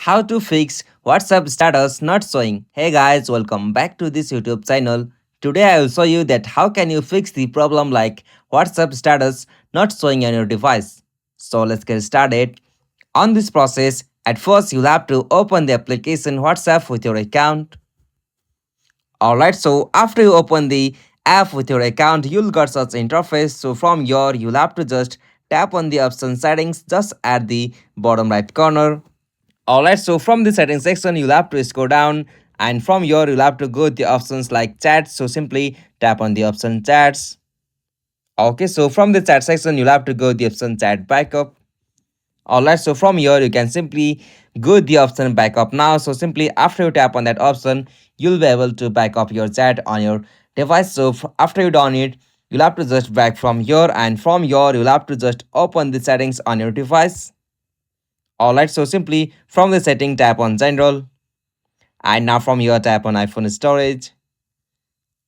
How to fix WhatsApp status not showing. Hey guys, welcome back to this YouTube channel. Today I will show you that how can you fix the problem like WhatsApp status not showing on your device. So let's get started. On this process, at first you'll have to open the application WhatsApp with your account. Alright, so after you open the app with your account, you'll get such interface. So from here, you'll have to just tap on the option settings just at the bottom right corner. Alright, so from the settings section, you'll have to scroll down, and from here, you'll have to go to the options like chat. So simply tap on the option chats. Okay, so from the chat section, you'll have to go to the option chat backup. Alright, so from here, you can simply go to the option backup now. So simply after you tap on that option, you'll be able to back up your chat on your device. So after you done it, you'll have to just back from here, and from here, you'll have to just open the settings on your device. Alright, so simply from the setting, tap on general, and now from here, tap on iPhone storage.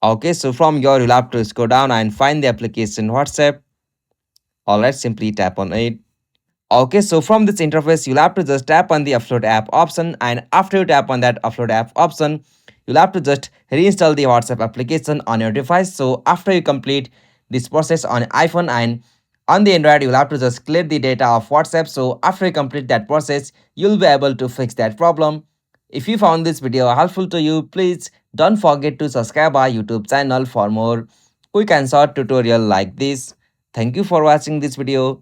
Okay, so from here, you'll have to scroll down and find the application WhatsApp. Alright, simply tap on it. Okay, so from this interface, you'll have to just tap on the upload app option, and after you tap on that upload app option, you'll have to just reinstall the WhatsApp application on your device. So after you complete this process on iPhone and on the Android, you'll have to just clear the data of WhatsApp. So after you complete that process, you'll be able to fix that problem. If you found this video helpful to you, please don't forget to subscribe our YouTube channel for more quick and short tutorial like this. Thank you for watching this video.